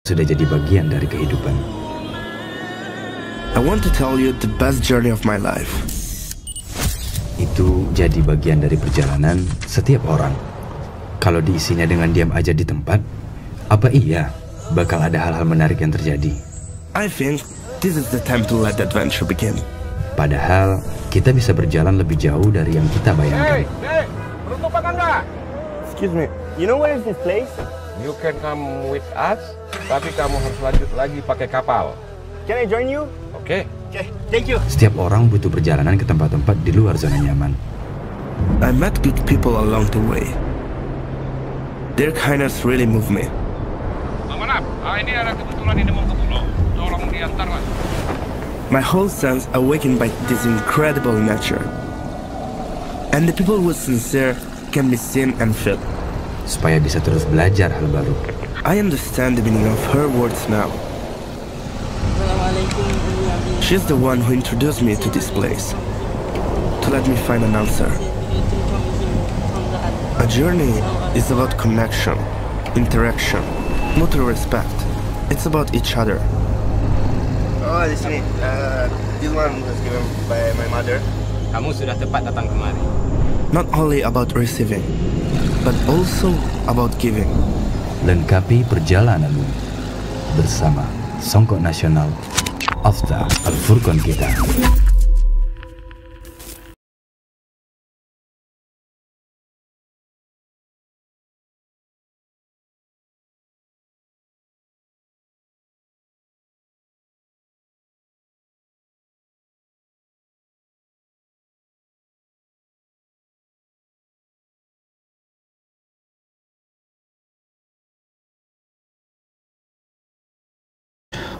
sudah jadi bagian dari kehidupan. I want to tell you the best journey of my life. Itu jadi bagian dari perjalanan setiap orang. Kalau diisinya dengan diam aja di tempat, apa iya bakal ada hal-hal menarik yang terjadi? I think this is the time to let the adventure begin. Padahal kita bisa berjalan lebih jauh dari yang kita bayangkan. Hey, penutup apa enggak? Excuse me, you know where is this place? You can come with us, tapi kamu harus lanjut lagi pakai kapal. Can I join you? Oke. Okay, thank you. Setiap orang butuh perjalanan ke tempat-tempat di luar zona nyaman. I met good people along the way. Their kindness really moved me. Manap, ini ada kebetulan ini mau ke pulau. Tolong diantarlah. My whole sense awakened by this incredible nature. And the people who are sincere can be seen and felt. Supaya bisa terus belajar hal baru. I understand the meaning of her words now. She's the one who introduced me to this place, to let me find an answer. A journey is about connection, interaction, mutual respect. It's about each other. Oh, di sini. This one was given by my mother. Kamu sudah tepat datang kemari. Not only about receiving, but also about giving. Lengkapi perjalananmu bersama Songkok Nasional Afta Al-Furqan kita.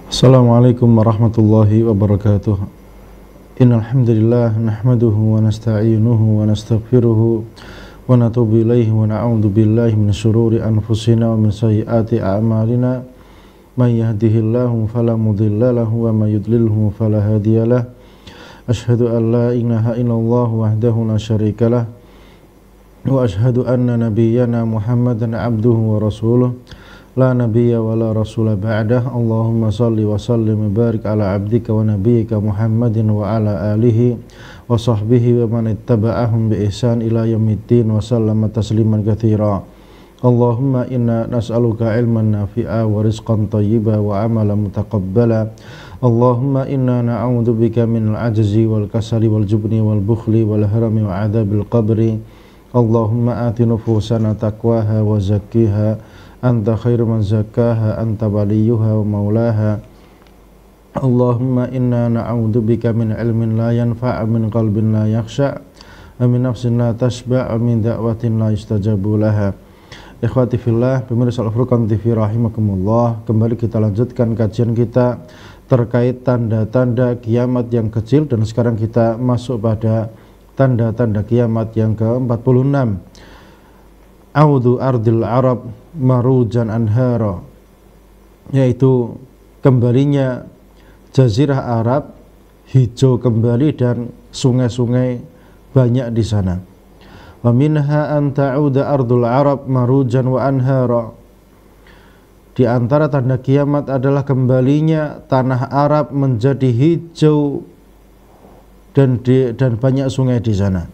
Assalamualaikum warahmatullahi wabarakatuh. Innal hamdalillah nahmaduhu wa nasta'inuhu wa nastaghfiruhu wa natubu ilaihi wa na'udzu billahi min syururi anfusina wa min sayyiati a'malina. May yahdihillahu fala mudilla lahu wa may yudlilhu fala hadiyalah. Asyhadu an la ilaha illallah wahdahu la syarikalah wa asyhadu anna nabiyyana Muhammadan abduhu wa rasuluh. La nabiyya wa la rasula ba'dah. Allahumma salli wa sallim wa barik ala abdika wa nabiyyika Muhammadin wa ala alihi wa sahbihi wa man ittaba'ahum bi ihsan ila yaumiddin wa sallama tasliman katsira. Allahumma inna nas'aluka ilman nafi'a wa rizqan thayyiba wa amalan mutaqabbala. Allahumma inna na'udzubika minal ajzi wal kasali wal jubni wal bukhli wal harami wa adzabil qabri. Allahumma ati nufusana taqwaha wa zakkiha anta khairu man zakkaha anta waliyuha wa maulaha. Allahumma inna na'udzubika min ilmin la yanfa' min qalbin la yakhsha' wa min nafsin la tashba' wa min da'watin la yustajabu laha. Ikhwati fillah, pemirsa Al-Furqan TV rahimakumullah, kembali kita lanjutkan kajian kita terkait tanda-tanda kiamat yang kecil, dan sekarang kita masuk pada tanda-tanda kiamat yang ke-46. Audu ardil Arab marujan anhara, yaitu kembalinya jazirah Arab hijau kembali dan sungai-sungai banyak di sana. Wa minha an ta'uda ardul Arab marujan wa anhara. Di antara tanda kiamat adalah kembalinya tanah Arab menjadi hijau dan banyak sungai di sana.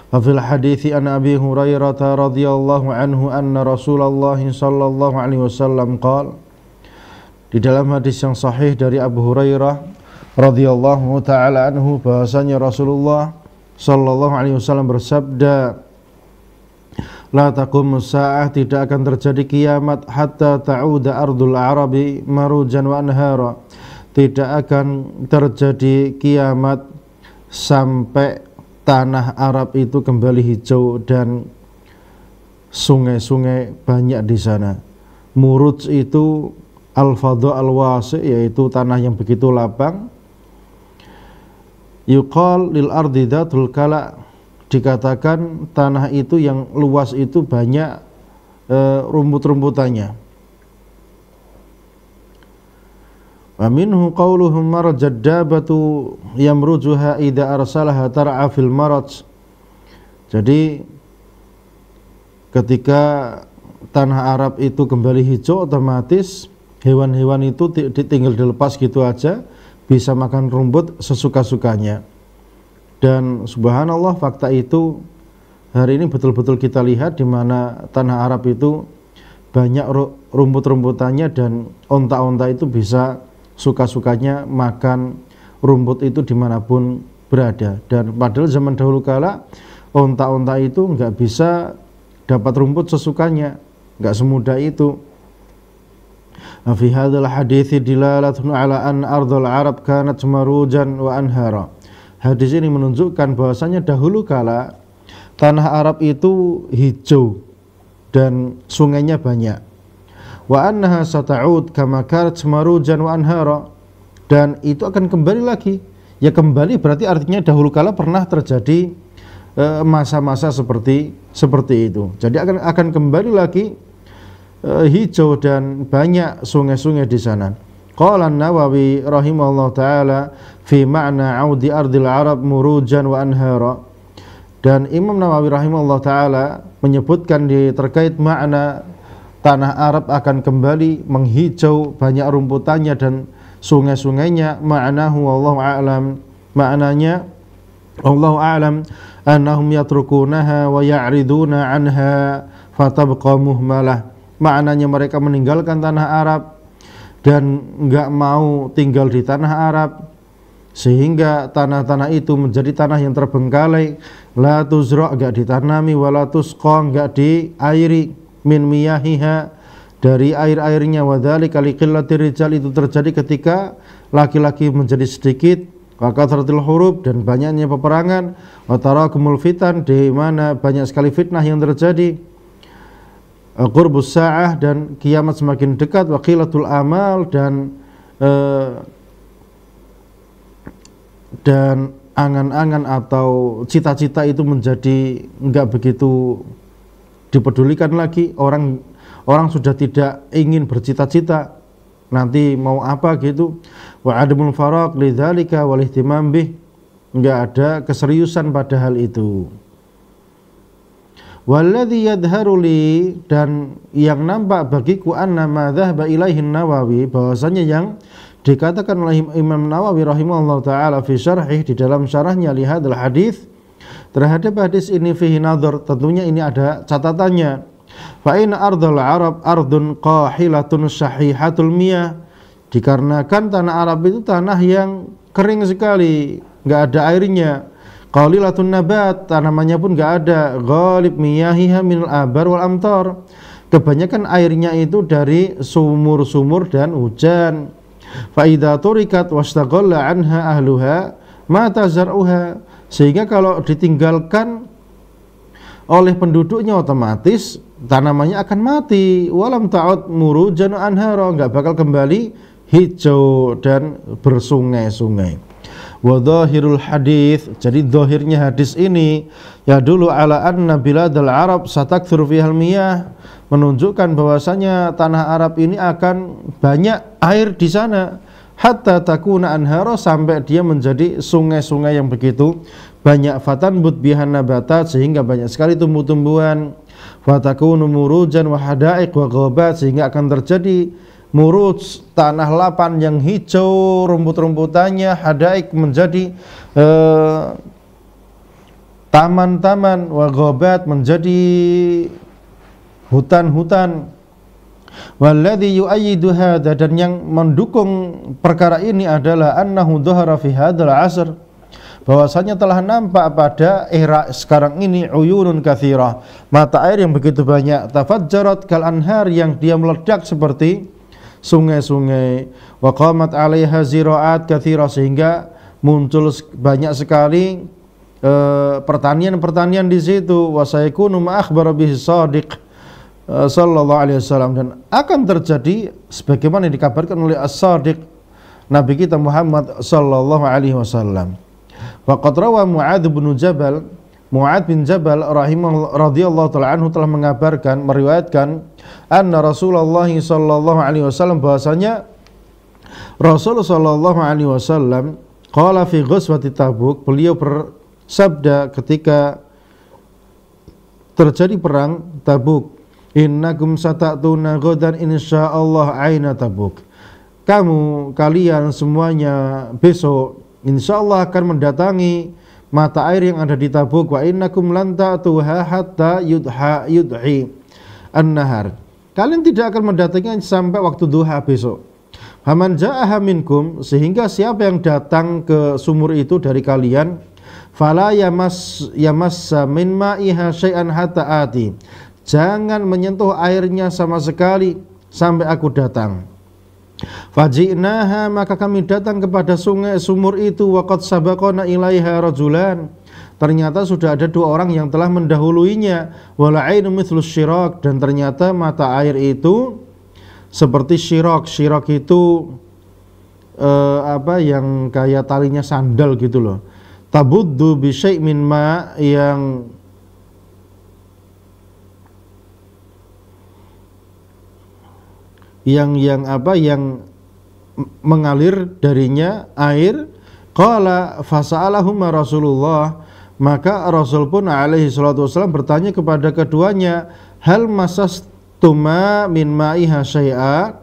Wa fil hadithi an Abi Hurairah radhiyallahu anhu anna Rasulullah sallallahu alaihi wasallam qala, di dalam hadis yang sahih dari Abu Hurairah radhiyallahu taala anhu, bahasanya Rasulullah sallallahu alaihi wasallam bersabda, la taqumus saah, tidak akan terjadi kiamat hatta ta'uda ardul arabi marujan wa anhara, tidak akan terjadi kiamat sampai tanah Arab itu kembali hijau dan sungai-sungai banyak di sana. Muruj itu al-fadha al-wasi', yaitu tanah yang begitu lapang. Yuqal lil ardi dhatul kala, dikatakan tanah itu yang luas itu banyak rumput-rumputannya. Wa minhu qauluhum marajad dabatu yamrujuha idza arsalaha tar'a fil maraj. Jadi ketika tanah Arab itu kembali hijau, otomatis hewan-hewan itu tinggal dilepas gitu aja, bisa makan rumput sesuka-sukanya. Dan subhanallah, fakta itu hari ini betul-betul kita lihat di mana tanah Arab itu banyak rumput-rumputannya dan onta-onta itu bisa suka-sukanya makan rumput itu dimanapun berada. Dan padahal zaman dahulu kala onta-onta itu nggak bisa dapat rumput sesukanya, nggak semudah itu. Fi hadzal hadithi dilalatun ala an ardhal Arab kanat marujan wa anhara. Hadis ini menunjukkan bahwasanya dahulu kala tanah Arab itu hijau dan sungainya banyak. Wa annaha sata'ud kama kanat marujan wa anhara, dan itu akan kembali lagi. Ya kembali berarti artinya dahulu kala pernah terjadi masa-masa seperti itu. Jadi akan kembali lagi hijau dan banyak sungai-sungai di sana. Qala An-Nawawi rahimahullah taala fi ma'na 'audi ardil Arab murujan wa anhara. Dan Imam Nawawi rahimahullah taala menyebutkan terkait makna tanah Arab akan kembali menghijau, banyak rumputannya dan sungai-sungainya. Ma'nahu wallahu a'lam. Maknanya wallahu a'lam annahum yatrukunaha wa ya'riduna 'anha fatabqa muhmalah. Maknanya mereka meninggalkan tanah Arab dan enggak mau tinggal di tanah Arab, sehingga tanah-tanah itu menjadi tanah yang terbengkalai. La tuzra, enggak ditanami, wala tusqa, enggak diairi, min miyahiha, dari air-airnya. Wa dzalika liqillatir rijal, itu terjadi ketika laki-laki menjadi sedikit. Wa kathratil hurub, dan banyaknya peperangan. Wa tarakumul fitan, di mana banyak sekali fitnah yang terjadi. Qurbus sa'ah, dan kiamat semakin dekat. Wa qilatul amal, dan angan-angan atau cita-cita itu menjadi enggak begitu dipedulikan lagi. Orang sudah tidak ingin bercita-cita nanti mau apa gitu. Wa adamul faraq lidzalika wal ihtimam bih, enggak ada keseriusan pada hal itu. Walladzi yadharu li, dan yang nampak bagiku anna ma dhahaba ilaihi Nawawi, bahwasanya yang dikatakan oleh Imam Nawawi rahimahullah taala fi syarhih, di dalam syarahnya li hadzal hadis, terhadap hadis ini fihi nadhar, tentunya ini ada catatannya. Fa inna ardhal Arab ardun qahilatun sahihatul miyah, dikarenakan tanah Arab itu tanah yang kering sekali, enggak ada airnya. Qalilatun nabat, tanamannya pun enggak ada. Ghalib miyahiha minal abar wal amtar, kebanyakan airnya itu dari sumur-sumur dan hujan. Fa idza turikat wastaqalla anha ahluha mata zar'uha, sehingga kalau ditinggalkan oleh penduduknya otomatis tanamannya akan mati. Walam ta'ud murujan anhara, enggak bakal kembali hijau dan bersungai-sungai. Wa dhahirul hadis, jadi zahirnya hadis ini ya dulu ala anna biladal Arab satakthur fihal miyah, menunjukkan bahwasanya tanah Arab ini akan banyak air di sana. Hatta takuna anhara, sampai dia menjadi sungai-sungai yang begitu banyak. Fatanbut bihan nabatat, sehingga banyak sekali tumbuh-tumbuhan. Fatakunu murujan wa hadaiq wa ghabat, sehingga akan terjadi muruj, tanah lapan yang hijau rumput-rumputannya. Hadaik, menjadi taman-taman. Wa ghabat, menjadi hutan-hutan. Walladzi yu'ayyidu hadza, dan yang mendukung perkara ini adalah annahu dhahara fi hadzal asr, bahwasanya telah nampak pada era sekarang ini uyunun katsirah, mata air yang begitu banyak. Tafajjarat kal anhar, yang dia meledak seperti sungai-sungai. Wa qamat 'alaiha ziraat katsirah, sehingga muncul banyak sekali pertanian-pertanian di situ. Wa sayakunu ma akhbara bihi shadiq sallallahu alaihi wasallam, dan akan terjadi sebagaimana yang dikabarkan oleh as-shadiq Nabi kita Muhammad sallallahu alaihi wasallam. Faqad rawa Mu'adz bin Jabal radhiyallahu ta'ala anhu telah mengabarkan, meriwayatkan, anna Rasulullah sallallahu alaihi wasallam, bahwasanya Rasul sallallahu alaihi wasallam qala fi ghazwati Tabuk, beliau bersabda ketika terjadi perang Tabuk, innakum satatuna ghadan insyaallah aina Tabuk. Kalian semuanya besok insyaallah akan mendatangi mata air yang ada di Tabuk. Wa innakum lan ta'tuha hatta yudhi an-nahar. Kalian tidak akan mendatangi sampai waktu duha besok. Faman ja'aha minkum, sehingga siapa yang datang ke sumur itu dari kalian, fala yamassa min ma'iha syai'an hatta ati. Jangan menyentuh airnya sama sekali sampai aku datang. Faji'naha, maka kami datang kepada sungai sumur itu, waqad sabaqana ilaiha rajulan. Ternyata sudah ada dua orang yang telah mendahuluinya. Wala ainu mithlu syirak, dan ternyata mata air itu seperti syirok. Syirok itu yang kayak talinya sandal gitu loh. Tabuddu bi syai' min ma, yang mengalir darinya air. Qala fasa'alahuma Rasulullah, maka Rasul pun alaihi salatu wasallam bertanya kepada keduanya, hal masastuma min ma'iha syai'a,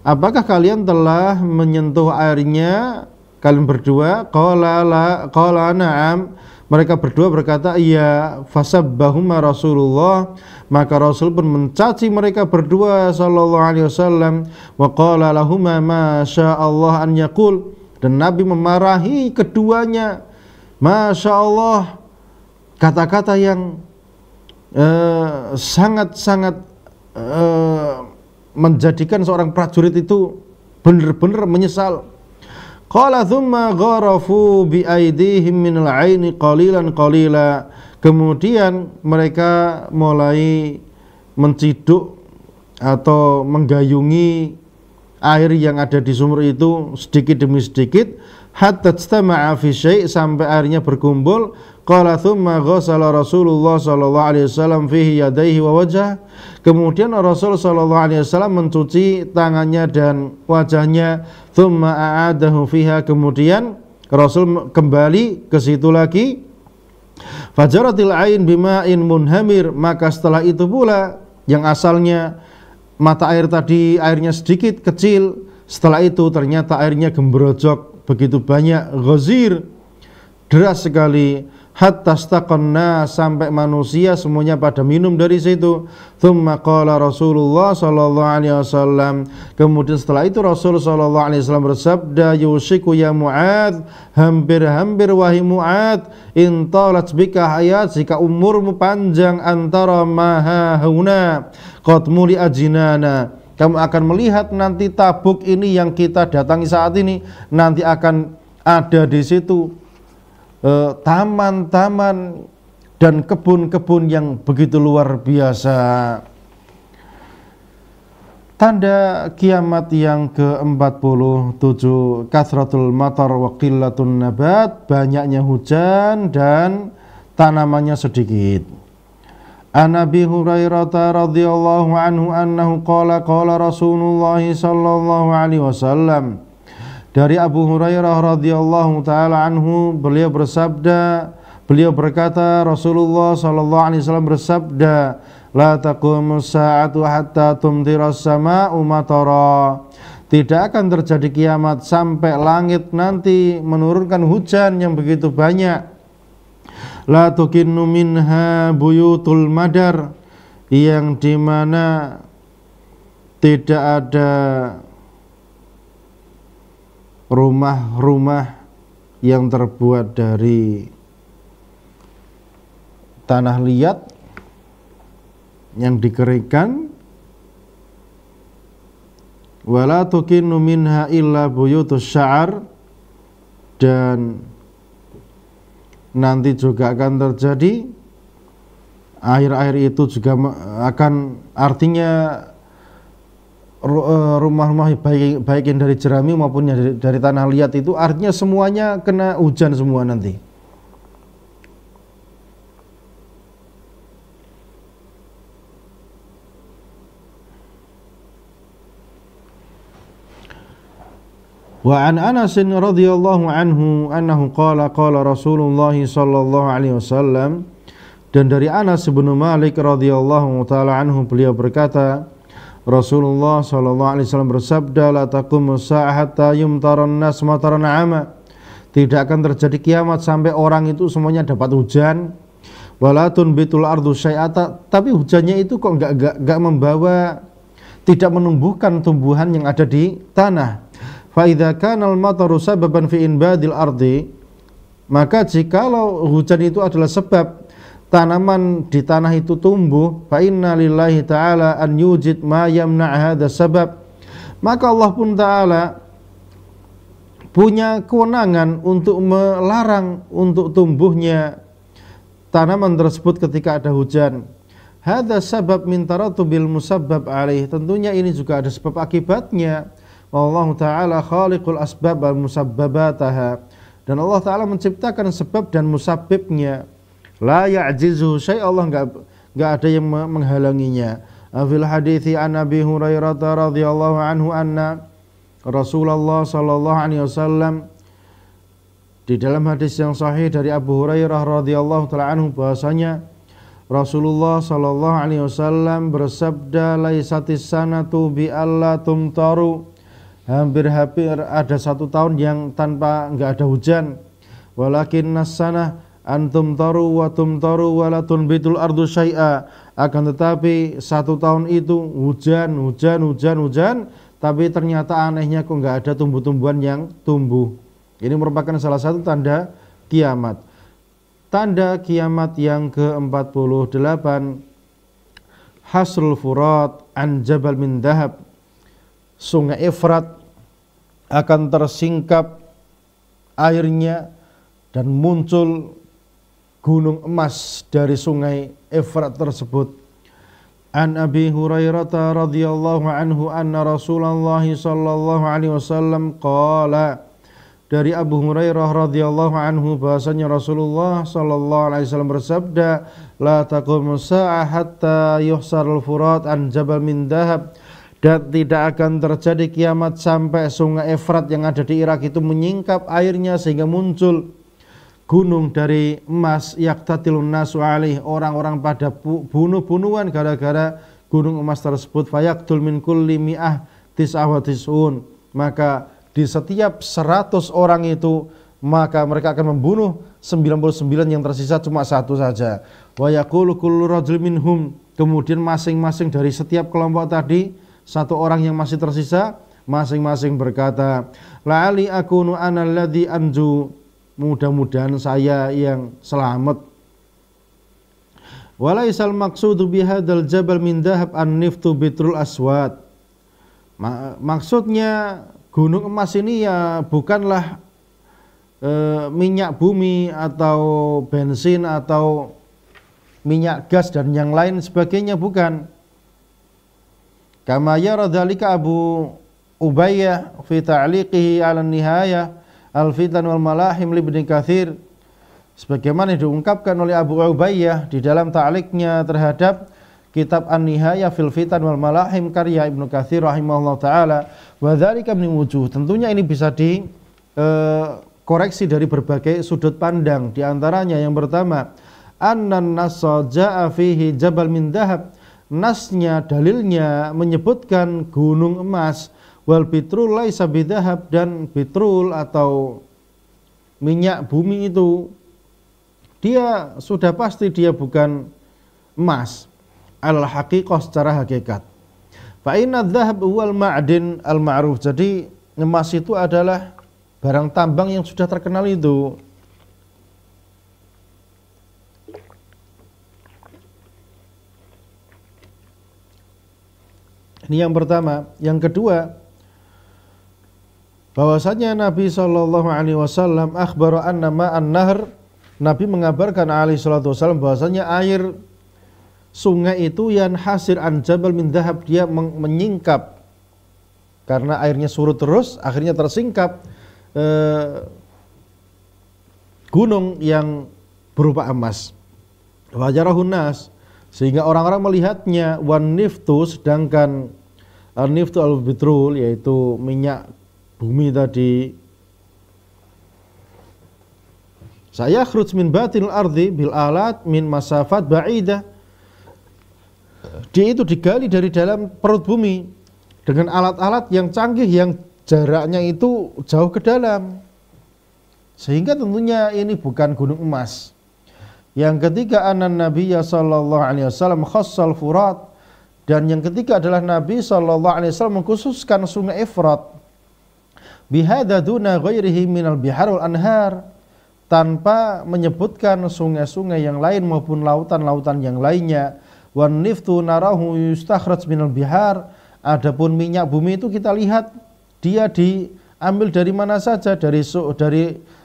apakah kalian telah menyentuh airnya kalian berdua? Qala na'am, mereka berdua berkata iya. Fasabbahuma Rasulullah, maka Rasul pun mencaci mereka berdua sallallahu alaihi wasallam. Wa qala lahuma ma sya'allah an yaqul, dan Nabi memarahi keduanya. Masya Allah, kata-kata yang sangat-sangat menjadikan seorang prajurit itu benar-benar menyesal. Qala thumma gharafu bi aydihim minal aini qalilan qalila. Kemudian mereka mulai menciduk atau menggayungi air yang ada di sumur itu sedikit demi sedikit, hatta istama'a fi syai', sampai airnya berkumpul. Qala thumma ghassala Rasulullah sallallahu alaihi wasallam fihi yadayhi wa wajhah. Kemudian Rasul sallallahu alaihi wasallam mencuci tangannya dan wajahnya. Thumma a'adahu fiha, kemudian Rasul kembali ke situ lagi. Fajaratil ain bima'in munhamir, maka setelah itu pula yang asalnya mata air tadi airnya sedikit kecil, setelah itu ternyata airnya gembrojok begitu banyak, ghazir, deras sekali. Hatta staqanna, sampai manusia semuanya pada minum dari situ. Thumma qala Rasulullah sallallahu alaihi wasallam, kemudian setelah itu Rasul sallallahu alaihi wasallam bersabda, yushiku ya Mu'adz, hampir-hampir wahai Mu'adz, in talat bika hayat, jika umurmu panjang, antara maha hauna qad muli ajinana, kamu akan melihat nanti Tabuk ini yang kita datangi saat ini, nanti akan ada di situ taman-taman dan kebun-kebun yang begitu luar biasa. Tanda kiamat yang ke-47, kathratul matar wa qillatun nabat, banyaknya hujan dan tanamannya sedikit. An Abi Hurairah radhiyallahu anhu annahu qala Rasulullah sallallahu alaihi wasallam, dari Abu Hurairah radhiyallahu taala anhu, beliau berkata, Rasulullah sallallahu alaihi wasallam bersabda, la taqumus sa'atu hatta tumtiras sama'u matara, tidak akan terjadi kiamat sampai langit nanti menurunkan hujan yang begitu banyak. La tukinnu minha buyutul madar, yang dimana tidak ada rumah-rumah yang terbuat dari tanah liat yang dikeringkan. Wala tukinnu minha illa buyutus sya'ar, dan nanti juga akan terjadi air-air itu juga akan, artinya rumah-rumah baik yang dari jerami maupun dari tanah liat itu, artinya semuanya kena hujan semua nanti. Wa an Anas radhiyallahu anhu annahu qala Rasulullah sallallahu alaihi wasallam, Dan dari Anas bin Malik radhiyallahu taala anhu, beliau berkata, Rasulullah sallallahu alaihi wasallam bersabda, la taqumu sa'ah hatta yumtaran nas mataran 'ama. Tidak akan terjadi kiamat sampai orang itu semuanya dapat hujan. Wala tunbitul ardu syai'ata, tapi hujannya itu kok enggak membawa, tidak menumbuhkan tumbuhan yang ada di tanah. Fa idza kana al-mataru sababan fi inbadil ardi, maka jikalau hujan itu adalah sebab tanaman di tanah itu tumbuh, fa inna lillahi ta'ala an yujid ma yamna' hadha sabab, maka Allah pun ta'ala punya kewenangan untuk melarang untuk tumbuhnya tanaman tersebut ketika ada hujan. Hadha sabab min taratubil musabbab alaih, tentunya ini juga ada sebab akibatnya. Wallahu ta'ala khaliqul asbab wal musabbabataha, dan Allah ta'ala menciptakan sebab dan musabbibnya. La ya'jizu syai', Allah enggak ada yang menghalanginya. Fil hadithi an Abi Hurairah radhiyallahu anhu anna Rasulullah sallallahu alaihi wasallam, di dalam hadis yang sahih dari Abu Hurairah radhiyallahu taala anhu, bahwasanya Rasulullah sallallahu alaihi wasallam bersabda, laisatis sanatu bi alla tumtaru, hampir-hampir ada satu tahun yang tanpa enggak ada hujan. Walakin nas-sanah antum taru wa tumtaru wa la tunbitul ardu syai'a, akan tetapi satu tahun itu hujan, tapi ternyata anehnya kok enggak ada tumbuh-tumbuhan yang tumbuh. Ini merupakan salah satu tanda kiamat. Tanda kiamat yang ke-48, hasrul furat an jabal min dahab, sungai Efrat akan tersingkap airnya dan muncul gunung emas dari sungai Efrat tersebut. An Abi Hurairah radhiyallahu anhu anna Rasulullah sallallahu alaihi wasallam qala, dari Abu Hurairah radhiyallahu anhu bahasanya Rasulullah sallallahu alaihi wasallam bersabda, la taqumu sa'ah hatta yuhsarul furat an jabal min dahab, dan tidak akan terjadi kiamat sampai sungai Efrat yang ada di Irak itu menyingkap airnya sehingga muncul gunung dari emas. Yaktatilun nasu alaih, orang-orang pada bunuh-bunuhan gara-gara gunung emas tersebut. Fayaqtul min kulli mi'ah tis'ah wa tis'un, maka di setiap 100 orang itu maka mereka akan membunuh 99, yang tersisa cuma satu saja. Wa yaqulu kullu rajul minhum, kemudian masing-masing dari setiap kelompok tadi, satu orang yang masih tersisa, masing-masing berkata, la'ali akunu ana alladhi anju, mudah-mudahan saya yang selamat. Walaisal maqsudu bihadzal jabal min dahab an-niftu bitrul aswad, maksudnya gunung emas ini ya bukanlah minyak bumi atau bensin atau minyak gas dan yang lain sebagainya, bukan. Kama yara dzalika Abu Ubayyah fi ta'liqihi 'ala an-nihayah al-fitan wal malahim li Ibnu Katsir, sebagaimana diungkapkan oleh Abu Ubayyah di dalam ta'liqnya terhadap kitab An-Nihayah fil Fitan wal Malahim karya Ibnu Katsir rahimahullah taala. Wa dzalika min wujuh, tentunya ini bisa dikoreksi dari berbagai sudut pandang. Di antaranya yang pertama, annan nassa jaa fihi jabal min dahab, nasnya, dalilnya menyebutkan gunung emas. Wal bitrul laisa bidahab, dan bitrul atau minyak bumi itu dia sudah pasti dia bukan emas. Al haqiqah, secara hakikat. Fa inna dzahab wal ma'din al ma'ruf, jadi emas itu adalah barang tambang yang sudah terkenal itu. Ini yang pertama. Yang kedua, bahwasanya Nabi sallallahu alaihi wasallam akhbara anna ma'an nahr, Nabi mengabarkan alaihi salatu wasallam bahwasanya air sungai itu yang hasir an jabal min dahab, dia menyingkap karena airnya surut terus, akhirnya tersingkap gunung yang berupa emas. Wajarahun nas, sehingga orang-orang melihatnya. Wan niftu, sedangkan niftu al bitrul, yaitu minyak bumi tadi, Saya khruj min batil ardi bil alat min masafat ba'idah. Dia itu digali dari dalam perut bumi dengan alat-alat yang canggih yang jaraknya itu jauh ke dalam. Sehingga tentunya ini bukan gunung emas. Yang ketiga, anan Nabiyya sallallahu alaihi wasallam khassal Furat, dan yang ketiga adalah Nabi sallallahu alaihi wasallam mengkhususkan sungai Efrat bihadza duna ghairihi minal bihar wal anhar, tanpa menyebutkan sungai-sungai yang lain maupun lautan-lautan yang lainnya. Wan niftu narahu yustakhraj minal bihar, adapun minyak bumi itu kita lihat dia diambil dari mana saja, dari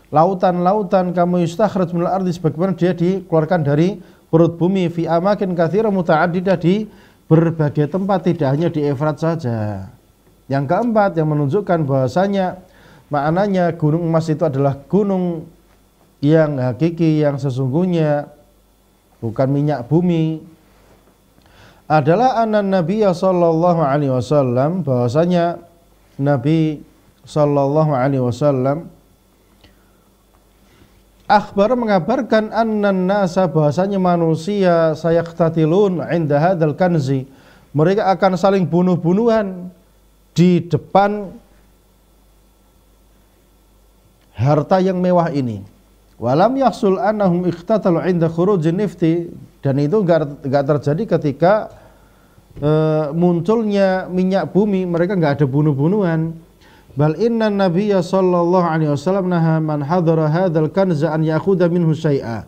lautan-lautan. Kamu yustakhraj minal ardi, sebagaimana dia dikeluarkan dari perut bumi. Fi amakin katsira muta'addidah, di berbagai tempat, tidak hanya di Efrat saja. Yang keempat yang menunjukkan bahwasanya maknanya gunung emas itu adalah gunung yang hakiki, yang sesungguhnya, bukan minyak bumi, adalah anan Nabi sallallahu alaihi wasallam, bahwasanya Nabi sallallahu alaihi wasallam akhbar, mengabarkan annan nasa, bahwasanya manusia sayaqtatilun inda hadzal kanzi, mereka akan saling bunuh-bunuhan di depan harta yang mewah ini. Walam yahsul annahum ikhtatalu inda khurujin nifti, dan itu enggak terjadi ketika munculnya minyak bumi, mereka enggak ada bunuh-bunuhan. Bal inna nabiyya sallallahu alaihi wasallam naha man hadara hadzal kanza an yakhudha minhu syai'a,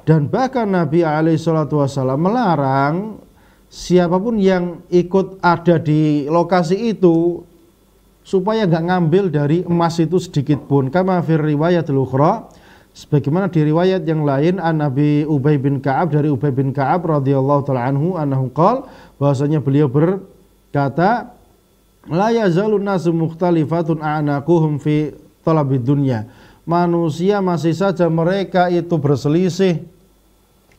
dan bahkan Nabi alaihi salatu wasallam melarang siapapun yang ikut ada di lokasi itu supaya enggak ngambil dari emas itu sedikit pun. Kama fir riwayatil ukhra, sebagaimana di riwayat yang lain, an Nabi Ubay bin Ka'ab, dari Ubay bin Ka'ab radhiyallahu ta'ala anhu, annahu qala, bahwasanya beliau berkata, la yazalun nasu mukhtalifatun a'naquhum fi talabid dunya, manusia masih saja mereka itu berselisih,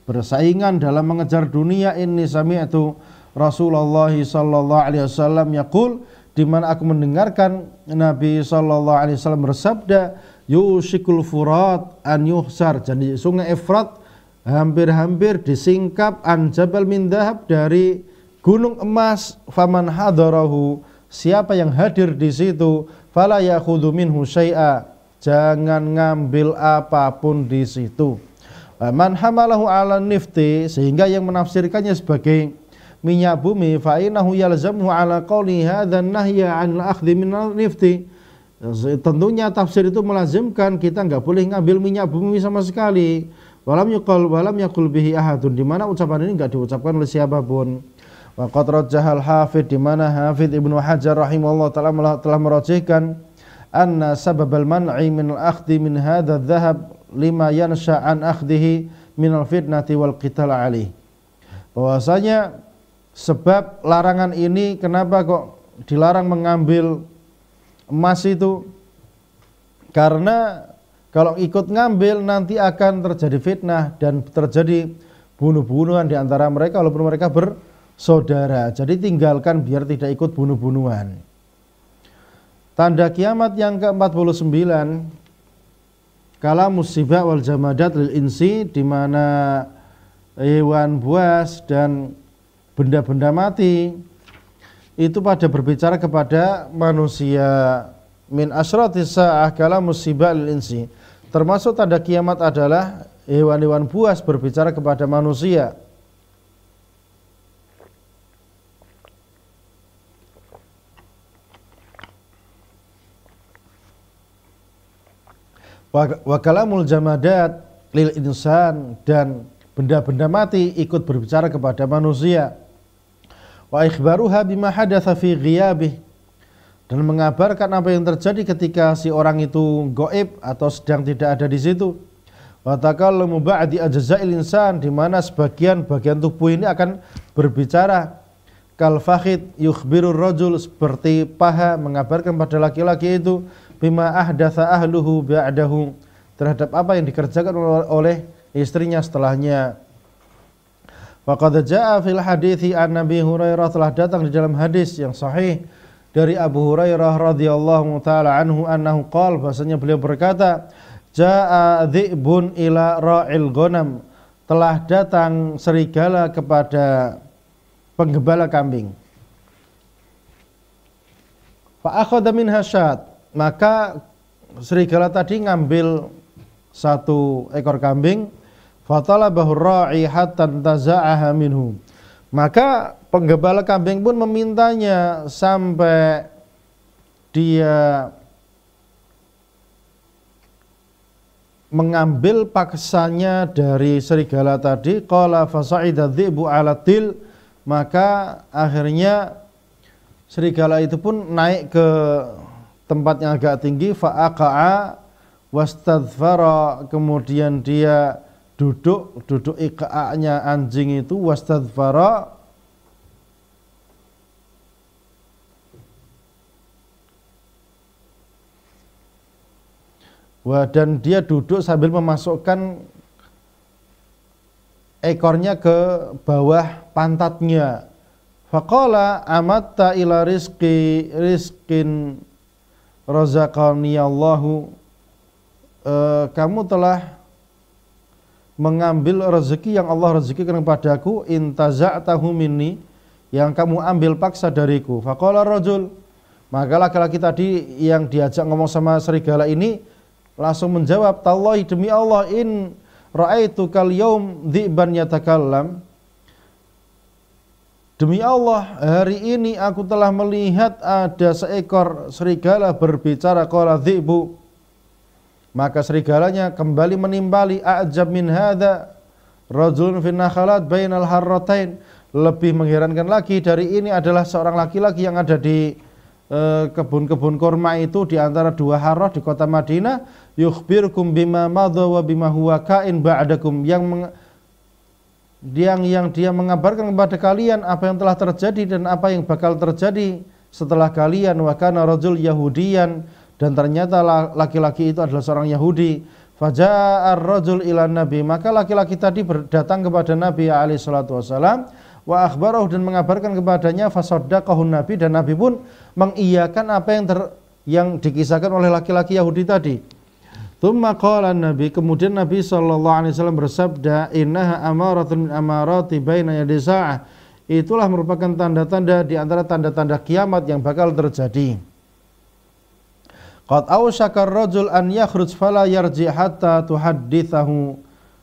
bersaingan dalam mengejar dunia. Inni sami'tu Rasulullah sallallahu alaihi wasallam yaqul, di mana aku mendengarkan Nabi sallallahu alaihi wasallam bersabda, yushikul furat an yuhsar, jadi sungai Efrat hampir-hampir disingkap, an jabal min dhahab, dari gunung emas. Faman hadarahu, siapa yang hadir di situ, fala yakhudhu minhu syai'a, jangan ngambil apapun di situ. Man hamalahu ala nifti, sehingga yang menafsirkannya sebagai minyak bumi, fa innahu yalzamuhu ala qawli hadzal nahya 'anil akhdhi minal nifti, tentunya tafsir itu melazimkan kita enggak boleh ngambil minyak bumi sama sekali. Walam yaqul bihi ahadun, di mana ucapan ini enggak diucapkan oleh siapapun. Wa qad rajjahal hafidh, di mana Hafidh Ibnu Hajar rahimahullah taala telah merajihkan anna sababal man'i min al-akhdhi min hadha adh-dhahab lima yansha an akhdhihi min al-fitnati wal qital alaih, bahwasanya sebab larangan ini, kenapa kok dilarang mengambil emas itu, karena kalau ikut ngambil nanti akan terjadi fitnah dan terjadi bunuh-bunuhan di antara mereka walaupun mereka bersaudara. Jadi tinggalkan biar tidak ikut bunuh-bunuhan. Tanda kiamat yang ke-49, kala musibah wal jamadat lil insi, di mana hewan buas dan benda-benda mati itu pada berbicara kepada manusia. Min asratis sa'ah kala musibah lil insi, termasuk tanda kiamat adalah hewan-hewan buas berbicara kepada manusia. Wa kalamul jamadat lil insan, dan benda-benda mati ikut berbicara kepada manusia. Wa ikhbaruha bima hadatsa fi ghiyabih, dan mengabarkan apa yang terjadi ketika si orang itu gaib atau sedang tidak ada di situ. Wa takallamu ba'di ajza'il insan, di mana sebagian bagian tubuh ini akan berbicara. Kal fakhid yukhbirur rajul, seperti paha mengabarkan pada laki-laki itu, bima ahdatsa ahluhu ba'dahu, terhadap apa yang dikerjakan oleh istrinya setelahnya. Faqad jaa'a fil hadithi an Nabi Hurairah, telah datang di dalam hadis yang sahih dari Abu Hurairah radhiyallahu taala anhu, annahu qala, bahasanya beliau berkata, Ja'a dhi'bun ila ra'il ghanam, telah datang serigala kepada penggembala kambing. Fa akhadha minha syat, maka serigala tadi ngambil satu ekor kambing. Fatalabahu ra'i hatta taza'aha minhu, maka penggembala kambing pun memintanya sampai dia mengambil paksanya dari serigala tadi. Qala fasa'ida dhi'bu 'ala til, maka akhirnya serigala itu pun naik ke tempat yang agak tinggi. Fa'aqa'a wastadfara, kemudian dia duduk iqa'nya anjing itu, wastadfara, dan dia duduk sambil memasukkan ekornya ke bawah pantatnya. Faqala amatta ila rizqin razaqaniyallahu, kamu telah mengambil rezeki yang Allah rezekikan kepadaku. Intaza'tahu minni, yang kamu ambil paksa dariku. Faqala rajul, maka laki-laki tadi yang diajak ngomong sama serigala ini langsung menjawab, tallahi, demi Allah, in ra'aitu kal yaum dhi'ban yatakallam, demi Allah, hari ini aku telah melihat ada seekor serigala berbicara. Qala dhi'bu, maka serigalanya kembali menimbali, a'jab min hadza rajulun fi nakhalat bainal harratain, lebih mengherankan lagi dari ini adalah seorang laki-laki yang ada di kebun-kebun kurma itu di antara dua harrah di kota Madinah. Yukhbirukum bima madha wa bima huwa kain ba'dakum, yang dia mengabarkan kepada kalian apa yang telah terjadi dan apa yang bakal terjadi setelah kalian. Wa kana rajul yahudiyan, dan ternyata laki-laki itu adalah seorang Yahudi. Faja'a ar-rajul ila nabi, maka laki-laki tadi datang kepada Nabi alaihi salatu wasalam. Wa akhbarahu, dan mengabarkan kepadanya. Fasaddaqahu, nabi, dan Nabi pun mengiyakan apa yang dikisahkan oleh laki-laki Yahudi tadi. Tsumma qala Nabi, kemudian Nabi sallallahu alaihi wasallam bersabda, innaha amaratun min amarati baina yadi sa'ah, itulah merupakan tanda-tanda di antara tanda-tanda kiamat yang bakal terjadi. Qad awshaka ar-rajul an yakhruj fala yarji hatta tuhaddithahu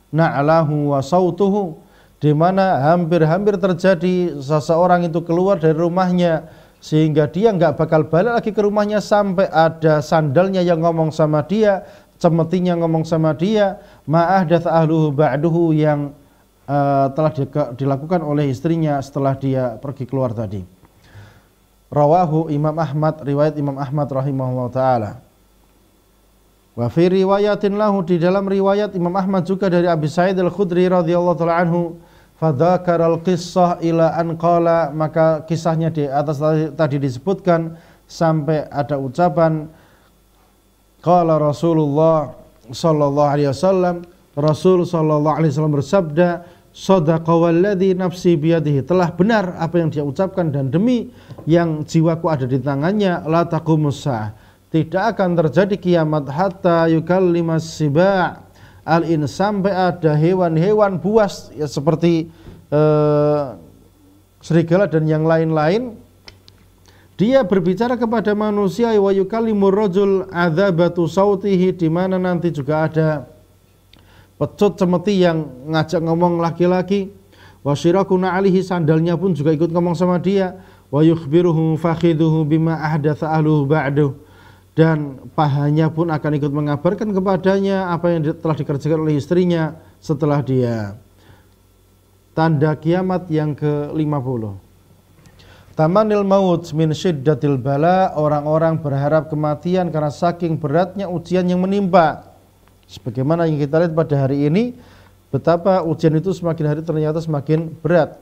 na'lahu wa sautuhu, di mana hampir-hampir terjadi seseorang itu keluar dari rumahnya sehingga dia nggak bakal balik lagi ke rumahnya sampai ada sandalnya yang ngomong sama dia, cemetinya ngomong sama dia, ma'ahdath ahluhu ba'duhu, yang telah dilakukan oleh istrinya setelah dia pergi keluar tadi. Rawahu Imam Ahmad, riwayat Imam Ahmad rahimahullah ta'ala. Wa fi riwayatin lahu, di dalam riwayat Imam Ahmad juga dari Abi Sa'id al-Khudri radhiyallahu ta'ala anhu, fadzakaral qissah ila an qala, maka kisahnya di atas tadi disebutkan sampai ada ucapan qala Rasulullah sallallahu alaihi wasallam, Rasul sallallahu alaihi wasallam bersabda, shadaqa walladzi nafsi biyadihi, telah benar apa yang dia ucapkan dan demi yang jiwaku ada di tangannya, la taqumus saah, tidak akan terjadi kiamat hatta yukallimas siba' al-in, sampai ada hewan-hewan buas ya, seperti serigala dan yang lain-lain, dia berbicara kepada manusia. Wa yukallimur rajul adzabatu sautihi, di mana nanti juga ada pecut cemeti yang ngajak ngomong laki-laki. Wa syirakuna alihi, sandalnya pun juga ikut ngomong sama dia. Wa yukhbiruhu fakhiduhu bima ahdatha ahluhu ba'duh, dan pahanya pun akan ikut mengabarkan kepadanya apa yang telah dikerjakan oleh istrinya setelah dia. Tanda kiamat yang ke-50. Tamanil maut min syiddatil bala, orang-orang berharap kematian karena saking beratnya ujian yang menimpa. Sebagaimana yang kita lihat pada hari ini, betapa ujian itu semakin hari ternyata semakin berat.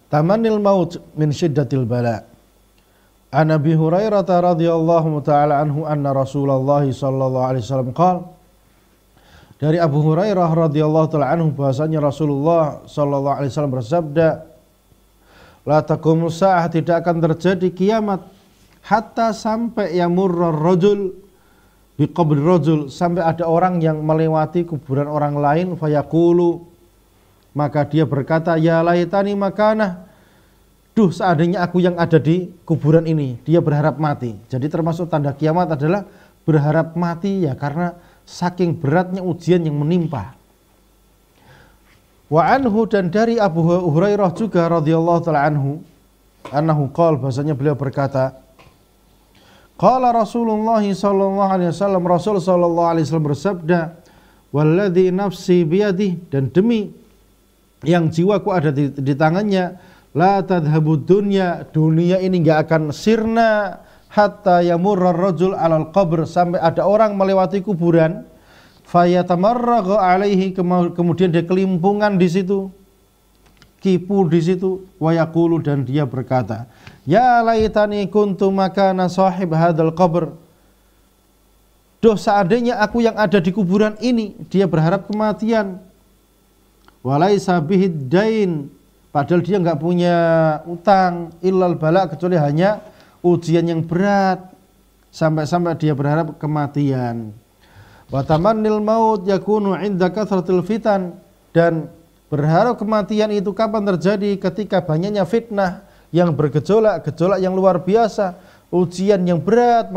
Tamanil maut min syiddatil bala. An Abi Hurairah radhiyallahu ta'ala anhu anna Rasulullah sallallahu alaihi wasallam qala Dari Abu Hurairah radhiyallahu taala anhu bahwasanya Rasulullah sallallahu alaihi wasallam bersabda, la taqumu sa'ah, tidak akan terjadi kiamat hatta sampai yamurrar rajul bi qabri rajul, sampai ada orang yang melewati kuburan orang lain, fayaqulu, maka dia berkata, ya laitani makanah, duh seandainya aku yang ada di kuburan ini. Dia berharap mati. Jadi termasuk tanda kiamat adalah berharap mati, ya karena saking beratnya ujian yang menimpa. Wa anhu, dan dari Abu Hurairah juga radhiyallahu taala anhu, annahu qala, bahasanya beliau berkata, qala Rasulullah sallallahu alaihi wasallam, Rasul sallallahu alaihi wasallam bersabda, walladzi nafsi biyadihi, dan demi yang jiwaku ada di tangannya, la tadhhabud dunya, dunia ini enggak akan sirna hatta yamurrar rajul alal qabr, sampai ada orang melewati kuburan, fayatamarraghu alaihi, kemudian dia kelimpungan di situ, kipu di situ, wa yaqulu, dan dia berkata, ya laitani kuntu makana sahib hadzal qabr, duh seandainya aku yang ada di kuburan ini. Dia berharap kematian. Walaisa bihid dain, padahal dia enggak punya utang, illal bala, kecuali hanya ujian yang berat, sampai-sampai dia berharap kematian. Wa tamannil maut yakunu 'inda kathratil fitan, dan berharap kematian itu kapan terjadi? Ketika banyaknya fitnah yang bergejolak, gejolak yang luar biasa, ujian yang berat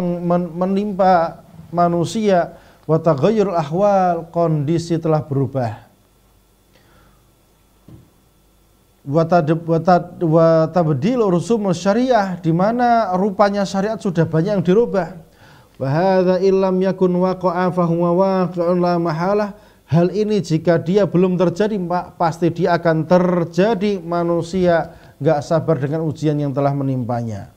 menimpa manusia. Wa taghayyurul ahwal, kondisi telah berubah. Wa tabdil rusum syariah, di mana rupanya syariat sudah banyak yang dirubah. Wa hadza illam yakun waqa'a fa huwa waqi'un la mahalah, hal ini jika dia belum terjadi, pasti dia akan terjadi. Manusia enggak sabar dengan ujian yang telah menimpanya.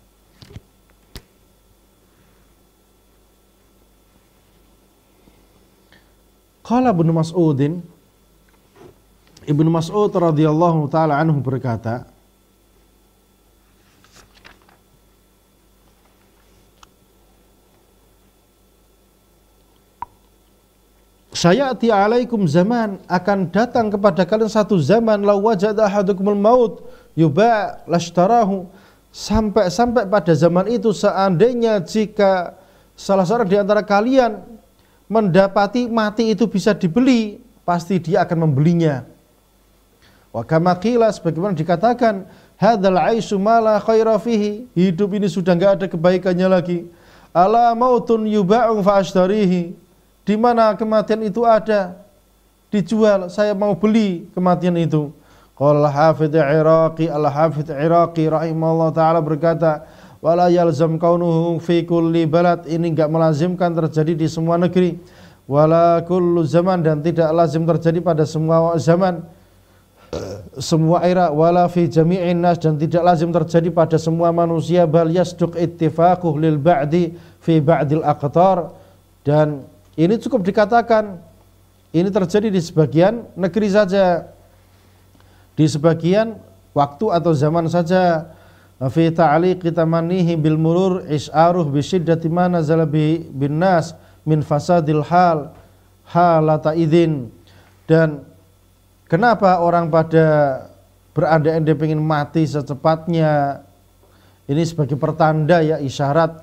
Qala Ibnu Mas'ud radhiyallahu taala anhu berkata, sayati alaikum zaman, akan datang kepada kalian satu zaman, law wajada ahadukumul maut yuba' lashtarahu, sampai pada zaman itu seandainya jika salah seorang di antara kalian mendapati mati itu bisa dibeli, pasti dia akan membelinya. Wa kama qila, sebagaimana dikatakan, hadzal aisyu ma la khaira fihi, hidup ini sudah enggak ada kebaikannya lagi. Ala mautun yuba'u fa ashtarihi, di mana kematian itu ada, dijual, saya mau beli kematian itu. Qala al-Hafidz Iraqi rahimahullah taala berkata, wala yalzam kaunuhu fi kulli balad, ini enggak melazimkan terjadi di semua negeri. Wala kullu zaman, dan tidak lazim terjadi pada semua zaman, semua era. Wala fi jami'in nas, dan tidak lazim terjadi pada semua manusia. Bal yasduq ittifaquh lil ba'di fi ba'dil aqtar, dan ini cukup dikatakan ini terjadi di sebagian negeri saja, di sebagian waktu atau zaman saja. Fi ta'liqi tamannihi bil murur is'aruh bi syiddati ma nazala bin nas min fasadil halata idzin, dan kenapa orang pada berandai-andai pengen mati secepatnya? Ini sebagai pertanda, ya, isyarat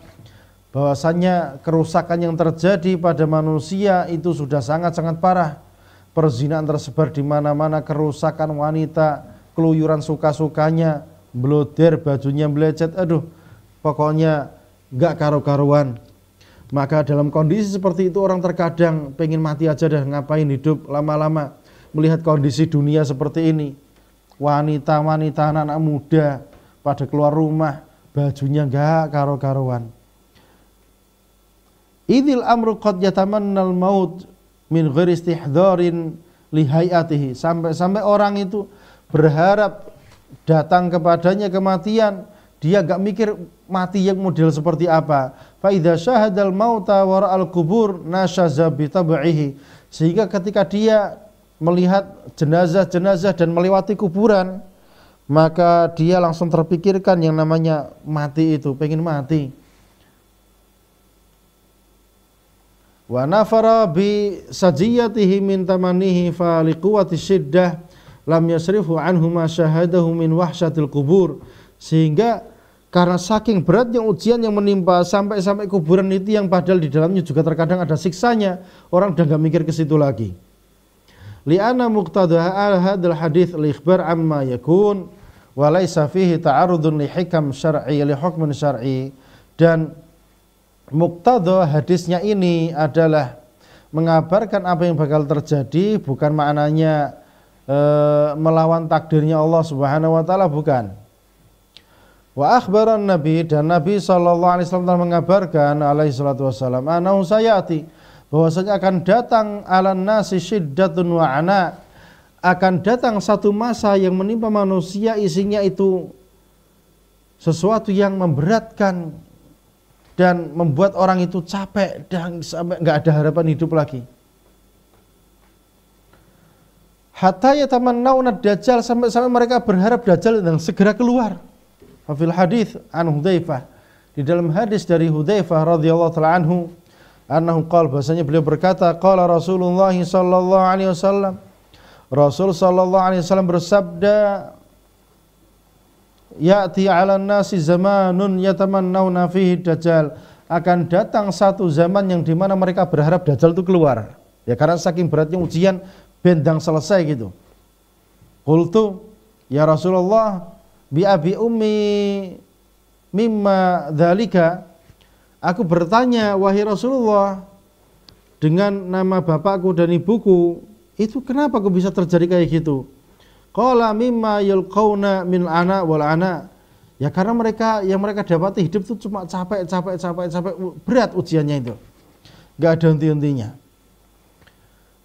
bahwasannya kerusakan yang terjadi pada manusia itu sudah sangat-sangat parah. Perzinahan tersebar di mana-mana, kerusakan wanita, keluyuran suka-sukanya, bloder, bajunya melecet, aduh, pokoknya gak karu-karuan. Maka dalam kondisi seperti itu orang terkadang pengen mati aja dah, ngapain hidup lama-lama. Melihat kondisi dunia seperti ini, wanita-wanita, anak-anak muda pada keluar rumah, bajunya gak karu-karuan. Idil amru qad yatamannal maut min ghairi istihdharin li hayatihi, sampai orang itu berharap datang kepadanya kematian, dia gak mikir mati yang model seperti apa. Fa idza syahadal mauta wara'al kubur nashaza bi tab'ihi, sehingga ketika dia melihat jenazah-jenazah dan melewati kuburan, maka dia langsung terpikirkan yang namanya mati itu, pengen mati. wa nafara bi sajiyatihi min tamanihi fa liquwati syiddah lam yasrifu anhu ma syahadahu min wahsyatil kubur. Sehingga karena saking beratnya ujian yang menimpa sampai kuburan itu yang padahal di dalamnya juga terkadang ada siksanya, orang udah gak mikir ke situ lagi. Li'anna muqtada hadzal hadits al-ikhbar amma yakun wa laisa fihi ta'arudun li hikam syar'i li hukmin syar'i. Dan muqtada hadisnya ini adalah mengabarkan apa yang bakal terjadi, bukan maknanya melawan takdirnya Allah Subhanahu wa taala, bukan. Wa akhbaran Nabi, dan Nabi sallallahu alaihi wasallam telah mengabarkan alaihi salatu wasallam anahu sayati, bahwasanya akan datang ala nasi syiddatun wa ana, akan datang satu masa yang menimpa manusia isinya itu sesuatu yang memberatkan dan membuat orang itu capek dan sampai enggak ada harapan hidup lagi. Hatta yatamannawna dajjal, sampai mereka berharap dajjal yang segera keluar. Fil hadis an Hudzaifah, di dalam hadis dari Hudzaifah radhiyallahu taala anhu, annahu qala, bahasanya beliau berkata, qala Rasulullah sallallahu alaihi wasallam, Rasul sallallahu alaihi wasallam bersabda, ya'ti 'alan nasi zamanun yatamannawna fihi dajjal, akan datang satu zaman yang dimana mereka berharap dajjal itu keluar. Ya karena saking beratnya ujian, bendang selesai gitu. Qultu ya Rasulullah bi abi ummi mimma dzalika, aku bertanya wahai Rasulullah, dengan nama bapakku dan ibuku itu kenapa kok bisa terjadi kayak gitu? Qala mimma yulqauna min ana wal ana, ya karena yang mereka dapati hidup itu cuma capek, berat ujiannya itu, enggak ada henti-hentinya.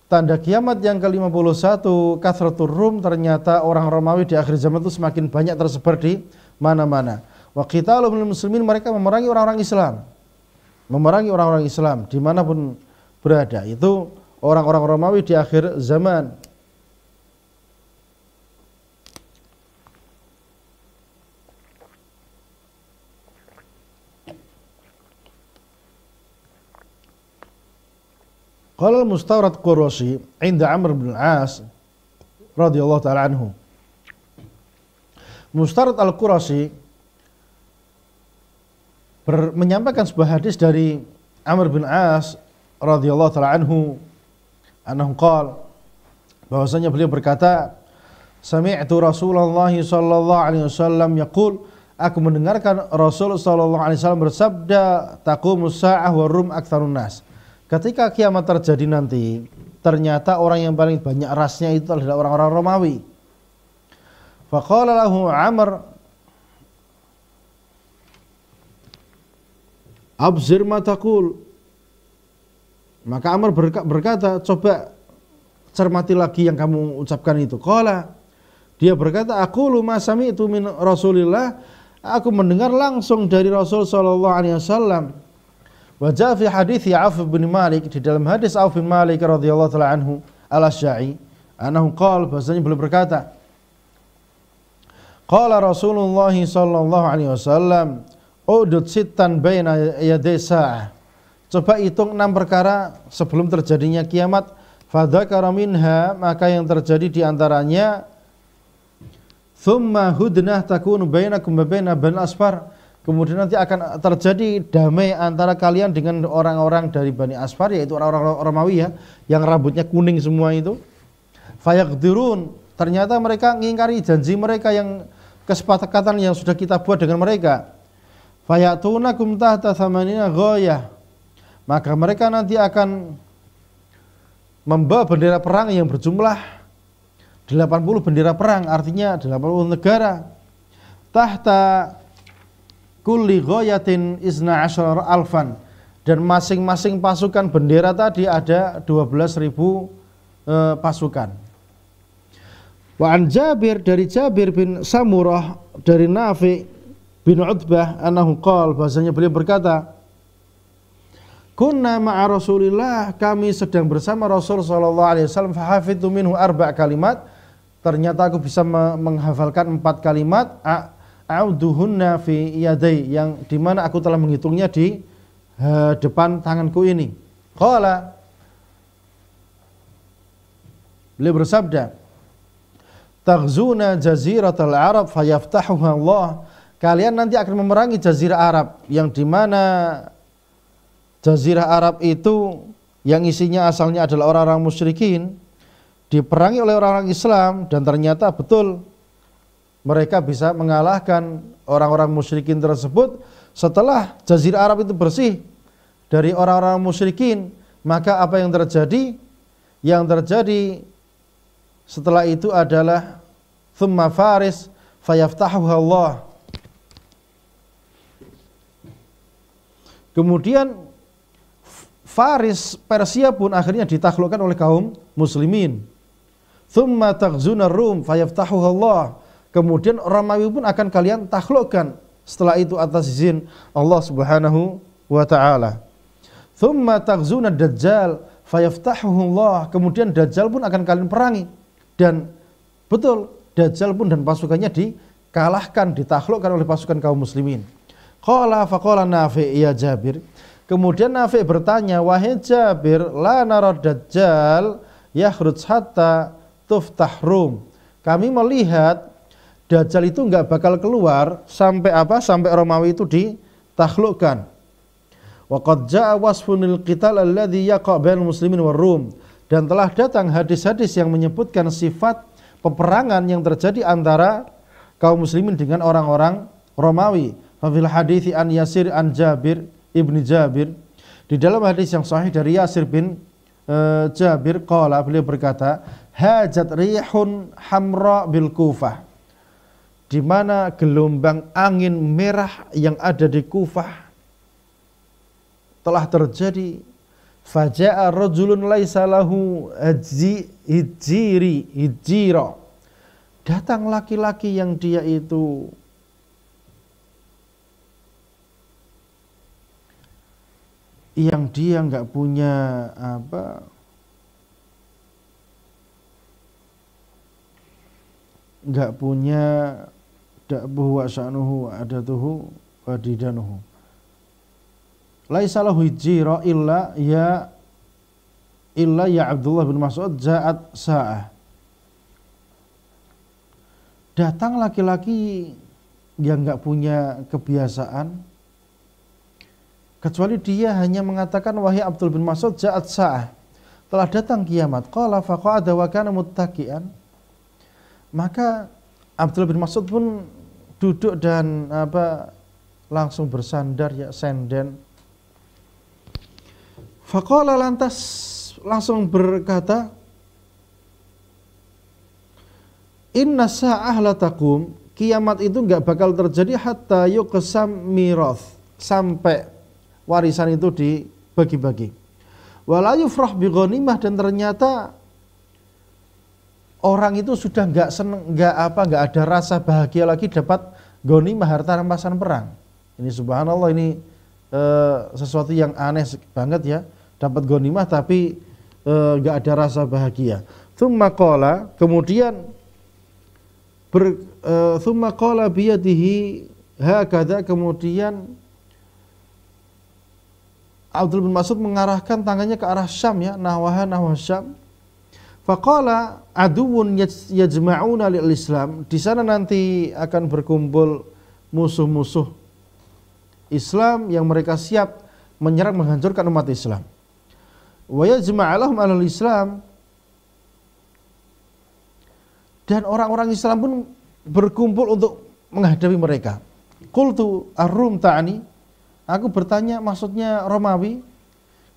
Tanda kiamat yang ke-51, kathratur rum, ternyata orang Romawi di akhir zaman itu semakin banyak tersebar di mana-mana. Wa qitalul muslimin, mereka memerangi orang-orang Islam, dimanapun berada. Itu orang-orang Romawi di akhir zaman. Qala Mustawrad Qurashi inda Amr bin Al-As radhiyallahu ta'ala anhu. Mustawrad Al-Qurashi menyampaikan sebuah hadis dari Amr bin Al-As radhiyallahu ta'ala anhu, annahu qala, bahwasanya beliau berkata, sami'tu Rasulullah sallallahu alaihi wasallam yaqul, aku mendengarkan Rasul sallallahu alaihi wasallam bersabda, taqumus sa'ah wa rum aktsarun nas. Ketika kiamat terjadi nanti, ternyata orang yang paling banyak rasnya itu adalah orang-orang Romawi. Faqala lahu Amr, abzir ma taqul. Maka Amr berkata, coba cermati lagi yang kamu ucapkan itu. Qala, dia berkata, aqulu ma sami'tu min Rasulillah, aku mendengar langsung dari Rasul sallallahu alaihi wasallam. Wa jaa fi hadits Auf bin Malik, di dalam hadis Auf bin Malik radhiyallahu taala anhu al-Asy'ari, annahu qala, bahasanya beliau berkata, qala Rasulullah sallallahu alaihi wasallam, udud sittan baina yaday sa'ah, coba hitung 6 perkara sebelum terjadinya kiamat. Fadzakara minha, maka yang terjadi di antaranya, thumma hudnah takunu bainakum wa baina Bani Asfar, kemudian nanti akan terjadi damai antara kalian dengan orang-orang dari Bani Asfar, yaitu orang-orang Romawi ya, yang rambutnya kuning semua itu. Fayaqdirun, ternyata mereka mengingkari janji mereka, yang kesepakatan yang sudah kita buat dengan mereka. Fayatunakum tahta thamanina ghayah, maka mereka nanti akan membawa bendera perang yang berjumlah 80 bendera perang, artinya 80 negara. Tahta kulli ghayatin isna asyara alfan, dan masing-masing pasukan bendera tadi ada 12.000 pasukan. Wa an Jabir, dari Jabir bin Samurah, dari Nafi bin Utbah, annahu qala, bahasanya beliau berkata, kunna ma'a Rasulillah, kami sedang bersama Rasul sallallahu alaihi wasallam, fa hafidtu minhu 4 kalimat, ternyata aku bisa menghafalkan 4 kalimat, a'uduhunna fi yaday, yang dimana aku telah menghitungnya di depan tanganku ini. Qala, beliau bersabda, taghzuna jaziratal Arab fayaftahuha Allah. Kalian nanti akan memerangi jazirah Arab, yang dimana jazirah Arab itu yang isinya asalnya adalah orang-orang musyrikin, diperangi oleh orang-orang Islam, dan ternyata betul mereka bisa mengalahkan orang-orang musyrikin tersebut. Setelah jazirah Arab itu bersih dari orang-orang musyrikin, maka apa yang terjadi? Yang terjadi setelah itu adalah thumma Faris fayaftahuha Allah. Kemudian Faris, Persia pun akhirnya ditaklukkan oleh kaum muslimin. Thumma taghzuna Rum fayaftahuha Allah. Kemudian Romawi pun akan kalian taklukkan setelah itu atas izin Allah Subhanahu wa taala. Thumma taghzuna Dajjal fayaftahuhu Allah. Kemudian Dajjal pun akan kalian perangi, dan betul Dajjal pun dan pasukannya dikalahkan, ditaklukkan oleh pasukan kaum muslimin. Qala faqala Nafi' ya Jabir. Kemudian Nafi' bertanya, wahai Jabir, la nara Dajjal yakhruj hatta tuftah Rum. Kami melihat Dajjal itu enggak bakal keluar sampai apa? Sampai Romawi itu ditaklukkan. Wa qad jaa wasfunil qital alladhi yaqa' bainal muslimin war Rum. Dan telah datang hadis-hadis yang menyebutkan sifat peperangan yang terjadi antara kaum muslimin dengan orang-orang Romawi. Fafil hadithi an Yasir an Jabir ibni Jabir, di dalam hadis yang sahih dari Yasir bin Jabir, qala, beliau berkata, hajat rihun hamra bil Kufah, di mana gelombang angin merah yang ada di Kufah telah terjadi. Faja'a rajulun laisa lahu hijira, datang laki-laki yang dia itu nggak punya apa, nggak punya da'buhu wa sya'nuhu adatuhu wa didanuhu. Laisa lahu hijira illa ya Abdullah bin Mas'ud ja'at sa'ah. Datang laki-laki yang nggak punya kebiasaan, kecuali dia hanya mengatakan, wahai Abdul bin Mas'ud, ja'at sa'ah, telah datang kiamat. Qala faqa'ada wa kana muttaqian. Maka Abdul bin Mas'ud pun duduk dan langsung bersandar, ya, senden. Faqala, lantas langsung berkata, inna sa'ah la taqum, kiamat itu enggak bakal terjadi hatta yuqsam mirath, sampai warisan itu dibagi-bagi. Wala yufrah bi ghanimah, dan ternyata orang itu sudah enggak seneng, enggak ada rasa bahagia lagi dapat ghanimah, harta rampasan perang. Ini subhanallah, ini sesuatu yang aneh banget, ya, dapat ghanimah tapi enggak ada rasa bahagia. Tsumma qala, kemudian tsumma qala biyadihi hakadha, kemudian Abdul bin Mas'ud mengarahkan tangannya ke arah Syam, ya, nahwa Syam. Faqala aduwwun yajma'una lil Islam, di sana nanti akan berkumpul musuh-musuh Islam yang mereka siap menyerang, menghancurkan umat Islam. Wa yajma'alahum alal Islam, dan orang-orang Islam pun berkumpul untuk menghadapi mereka. Qultu ar-Rum ta'ani, aku bertanya, maksudnya Romawi?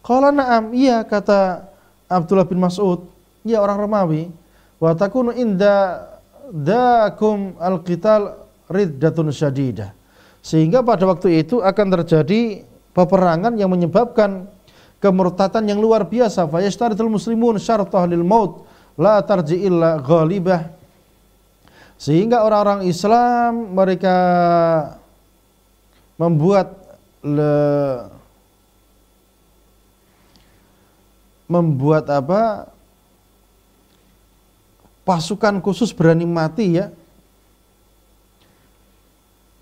Qala na'am, iya, kata Abdullah bin Mas'ud, iya, orang Romawi. Wa takunu inda dakum al-qital riddatun syadidah, sehingga pada waktu itu akan terjadi peperangan yang menyebabkan kemurtatan yang luar biasa. Fa yashtaritul muslimun syartah lil maut la tarji illa ghalibah, sehingga orang-orang Islam mereka membuat pasukan khusus berani mati, ya.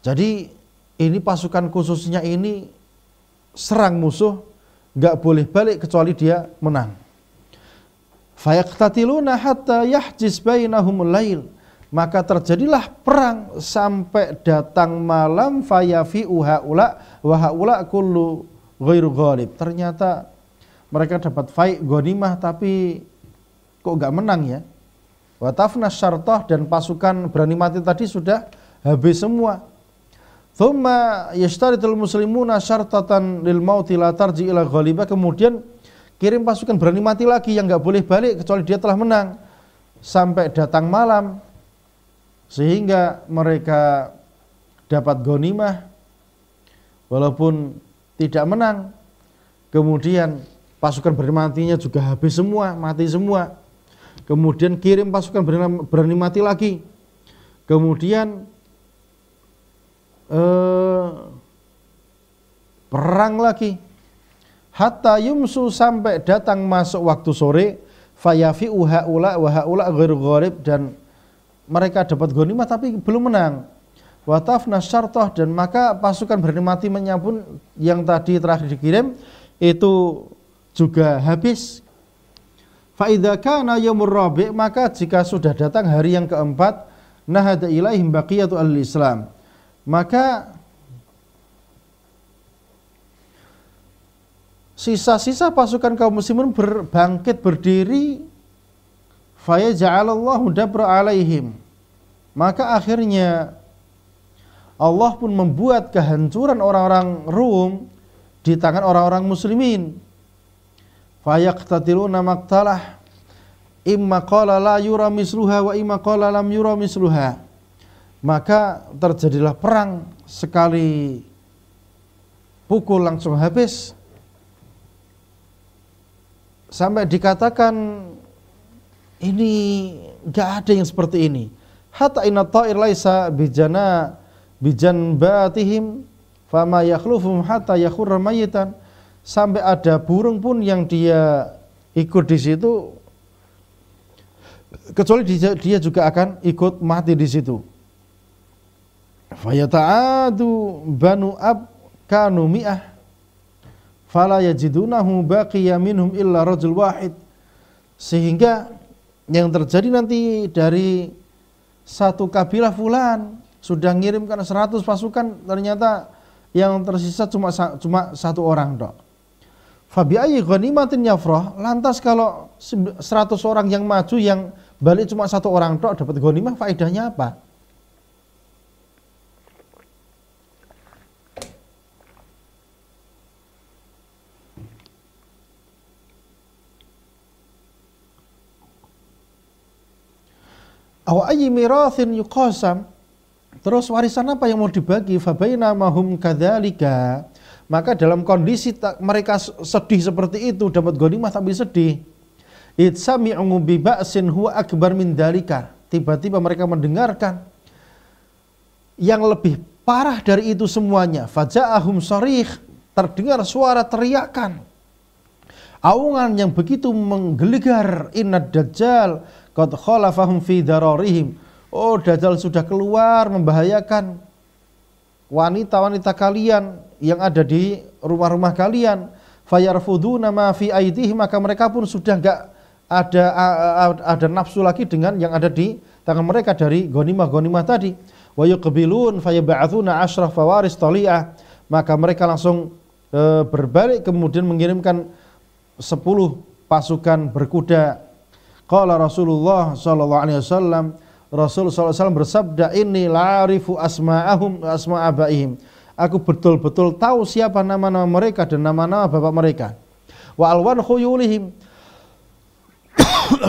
Jadi ini pasukan khususnya ini serang musuh, nggak boleh balik kecuali dia menang. Fayaqtatiluna hatta yahjiz bainahumul lail, maka terjadilah perang sampai datang malam. Fayafi'u haula wa haula kullu ghairu ghalib, ternyata mereka dapat fight ghanimah tapi kok nggak menang ya. Wa tafna syartah, dan pasukan berani mati tadi sudah habis semua. Thumma yashtaritul muslimuna syartatan lil mauti la tarji ila ghalibah, kemudian kirim pasukan berani mati lagi yang nggak boleh balik kecuali dia telah menang sampai datang malam, sehingga mereka dapat ghanimah walaupun tidak menang. Kemudian pasukan berani matinya juga habis semua, mati semua. Kemudian kirim pasukan berani mati lagi. Kemudian perang lagi. Hatta yumsu, sampai datang masuk waktu sore. Fayafi'u haula wa haula ghairu gharib, dan mereka dapat ghanimah tapi belum menang. Wa tafna syartah, dan maka pasukan berani matinya pun yang tadi terakhir dikirim itu juga habis. Fa idza kana yaumur rabi', maka jika sudah datang hari yang keempat, nahada ilaihim baqiyatu al-Islam, maka sisa-sisa pasukan kaum muslimin bangkit berdiri. Fa ja'alallahu dabra alaihim, maka akhirnya Allah pun membuat kehancuran orang-orang Rum di tangan orang-orang muslimin. Fa yaqtatiluna maqtalah, imma qala la yura misluha wa imma qala lam yura misluha, maka terjadilah perang, sekali pukul langsung habis, sampai dikatakan ini enggak ada yang seperti ini. Hatta inna ta'ir laisa bijanbatihim fama yakhlufum hatta yakhurra mayitan, sampai ada burung pun yang dia ikut di situ kecuali dia juga akan ikut mati di situ. Fayata'adu banu ab kanu mi'ah fala yajidunahu baqiya minhum illa rajul wahid, sehingga yang terjadi nanti dari satu kabilah fulan sudah ngirimkan 100 pasukan, ternyata yang tersisa cuma satu orang dok. Fa bi ayyi ghanimatin yafrah, lantas kalau 100 orang yang maju yang balik cuma satu orang dok dapat ghanimah, faedahnya apa? Aw ayyi mirathin yuqasam, terus warisan apa yang mau dibagi? Fabaina mahum kadzalika, maka dalam kondisi mereka sedih seperti itu, dapat ghanimah tapi sedih. Itsami'u bi ba'sin huwa akbar min dzalika, tiba-tiba mereka mendengarkan yang lebih parah dari itu semuanya. Faja'ahum sarikh, terdengar suara teriakan, aungan yang begitu menggelegar. Innad dajjal qad khalafahum fi dararihim, oh Dajjal sudah keluar membahayakan wanita-wanita kalian yang ada di rumah-rumah kalian. Fayarfuduna ma fi aidihim, maka mereka pun sudah enggak ada nafsu lagi dengan yang ada di tangan mereka dari ghanimah tadi. Wa yuqbilun fayab'atsuna 10 fawaris tali'ah, maka mereka langsung berbalik kemudian mengirimkan 10 pasukan berkuda. Qala Rasulullah sallallahu alaihi wasallam, Rasul sallallahu alaihi wasallam bersabda, inni la'arifu asma'ahum wa asma'abaihim, aku betul-betul tahu siapa nama-nama mereka dan nama-nama bapak mereka. Wa alwan khuyulihim,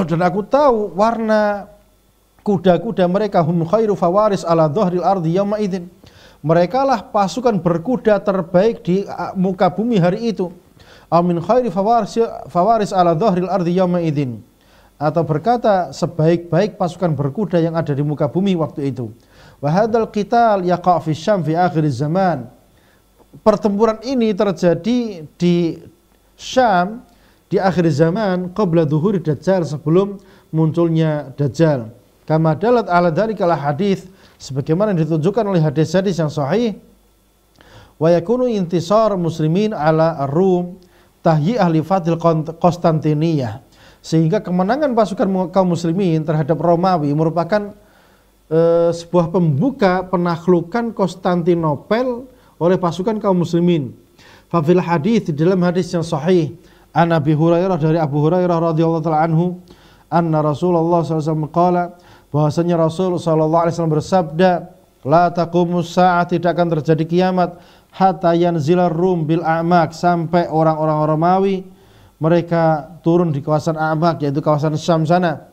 dan aku tahu warna kuda-kuda mereka. Hum khairu fawaris ala dhahril ardi yawma idzin, mereka lah pasukan berkuda terbaik di muka bumi hari itu. Amin khairi fawaris ala dhahril ardi yawma idzin, atau berkata sebaik-baik pasukan berkuda yang ada di muka bumi waktu itu. Wa hadzal qital yaqa' fi Syam fi akhir zaman, pertempuran ini terjadi di Syam di akhir zaman, qabla dhuhuri dajjal, sebelum munculnya dajjal. Kama dalat ala dzalikal hadits, sebagaimana ditunjukkan oleh hadis-hadis yang sahih. Wa yakunu intisar muslimin ala ar-rum tahyi'ah li fathil Konstantiniyah, sehingga kemenangan pasukan kaum muslimin terhadap Romawi merupakan sebuah pembuka penaklukan Konstantinopel oleh pasukan kaum muslimin. Fa fil hadits, di dalam hadis yang sahih, an Abi Hurairah, dari Abu Hurairah radhiyallahu taala anhu, anna Rasulullah sallallahu alaihi wasallam qala, bahwasanya Rasul sallallahu alaihi wasallam bersabda, la taqumus saa'ah, tidak akan terjadi kiamat hatta yanzilar rum bil a'maq, sampai orang-orang Romawi mereka turun di kawasan A'maq, yaitu kawasan Syam sana,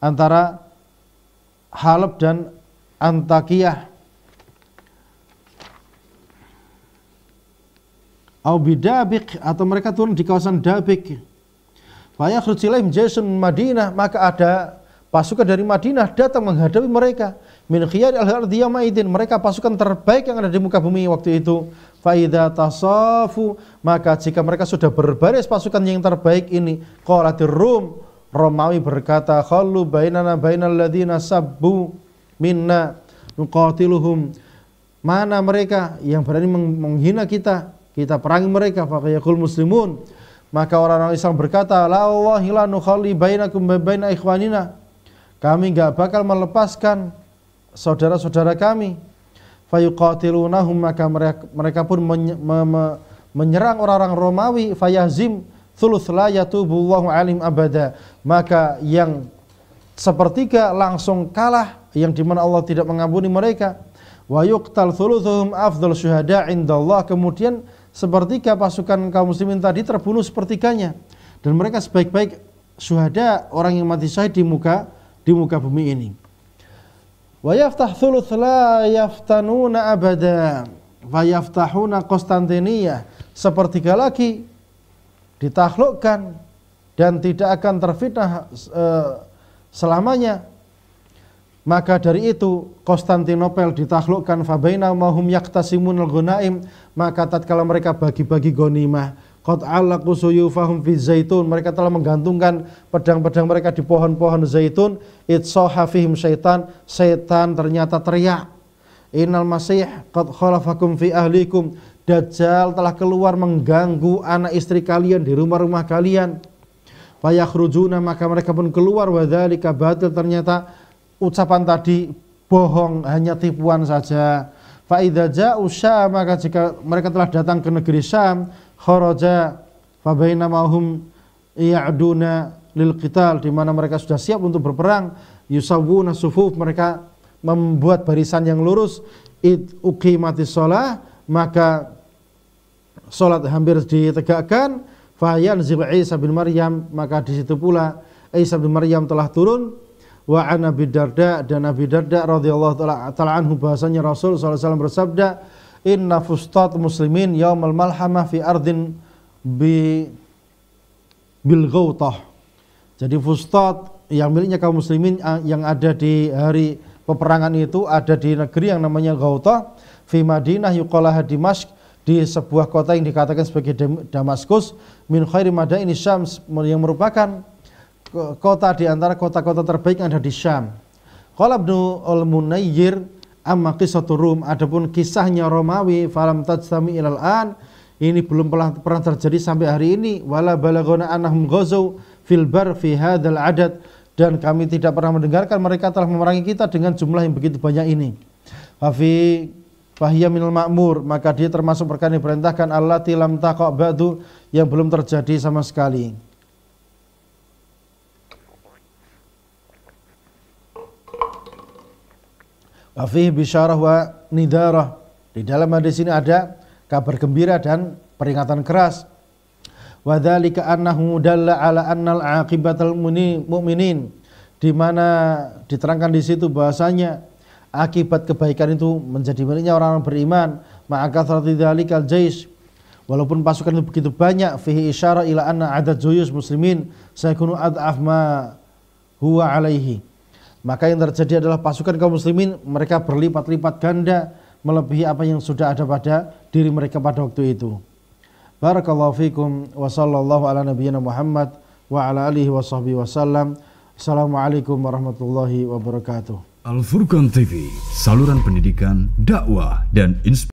antara Halab dan Antakiyah. Au bidabik, atau mereka turun di kawasan Dabik. Fa yakhruj ilaihim jaysun Madinah, maka ada pasukan dari Madinah datang menghadapi mereka. Min khiyari al-ardi yaumaidin, mereka pasukan terbaik yang ada di muka bumi waktu itu. Fa idza tasafu, maka jika mereka sudah berbaris pasukan yang terbaik ini, qalatir rum, Romawi berkata, khallu bainana bainal ladzina sabbu minna nuqatiluhum, mana mereka yang berani menghina kita, kita perangi mereka. Fa yaqul muslimun, maka orang-orang Islam berkata, la wallahi la nukhalli bainakum wa baina ikhwanina, kami enggak bakal melepaskan saudara-saudara kami. Fayuqatilunahum, maka mereka pun menyerang orang-orang Romawi. Fayahzim thuluth la yatubullahu alim abada, maka yang sepertiga langsung kalah, yang dimana Allah tidak mengampuni mereka. Wa yuqtal thuluthuhum afdal syuhada indallah, kemudian sepertiga pasukan kaum muslimin tadi terbunuh sepertiganya, dan mereka sebaik-baik syuhada, orang yang mati syahid di muka bumi ini. Wa yaftah thuluth la yaftanuna abada wa yaftahuna Konstantiniyah, sepertiga lagi ditaklukkan dan tidak akan terfitnah selamanya. Maka dari itu Konstantinopel ditaklukkan. Fa bainahum hum yaqtasimun al-ghanaim, maka tatkala mereka bagi-bagi ghanimah, qad allaqu suyufahum fi zaitun, mereka telah menggantungkan pedang-pedang mereka di pohon-pohon zaitun. Itsaha fihim syaitan, setan ternyata teriak, innal masih qad khalafakum fi ahlikum, Dajjal telah keluar mengganggu anak istri kalian di rumah-rumah kalian. Fayakhrujuna, maka mereka pun keluar. Wa dzalika batil, ternyata ucapan tadi bohong, hanya tipuan saja. Fa idza ja'u Syam, maka jika mereka telah datang ke negeri Syam, kharaja fa bainama hum ya'duna lil qital, di mana mereka sudah siap untuk berperang. Yusawwuna sufuf, mereka membuat barisan yang lurus. Id uqimatis shalah, maka salat hampir ditegakkan. Fa yanzil Isa bin Maryam, maka di situ pula Isa bin Maryam telah turun. Wa an Abi Darda, dan Abi Darda radhiyallahu taala anhu, bahasanya Rasul sallallahu alaihi wasallam bersabda, inna fustat muslimin yaumal malhamah fi ardin bil ghautah. Jadi fustat yang miliknya kaum muslimin yang ada di hari peperangan itu ada di negeri yang namanya Ghautah, fi Madinah yuqalaha Dimashq, di sebuah kota yang dikatakan sebagai Damaskus, min khairi madaini Syam, yang merupakan kota di antara kota-kota terbaik yang ada di Syam. Qala Ibnu al-Munayyir amma qissatur Rum, adapun kisahnya Romawi, falam tajtami ilal an, ini belum pernah terjadi sampai hari ini. Wala balagona annahum ghazaw fil bar fi hadzal adad, dan kami tidak pernah mendengarkan mereka telah memerangi kita dengan jumlah yang begitu banyak ini. Fahiyya minal ma'mur, maka dia termasuk perkara yang diperintahkan, allati lam taqa' ba'du, yang belum terjadi sama sekali. Wa fihi bisyarah wa nidarah, di dalam hadis ini ada kabar gembira dan peringatan keras. Wa dzalika annahu dalla ala annal aqibatal mu'minin, di mana diterangkan di situ bahasanya akibat kebaikan itu menjadi miliknya orang-orang beriman. Maka kathrati dzalikal jais, walaupun pasukan itu begitu banyak. Fihi isyarah ila anna adad juyus muslimin sayakunu ad'af ma huwa alaihi, maka yang terjadi adalah pasukan kaum muslimin mereka berlipat-lipat ganda melebihi apa yang sudah ada pada diri mereka pada waktu itu. Barakallahu fikum wa sallallahu ala nabiyyina Muhammad wa ala alihi wa sahbihi wasallam. Assalamualaikum warahmatullahi wabarakatuh. Al Furqan TV, saluran pendidikan, dakwah dan inspirasi.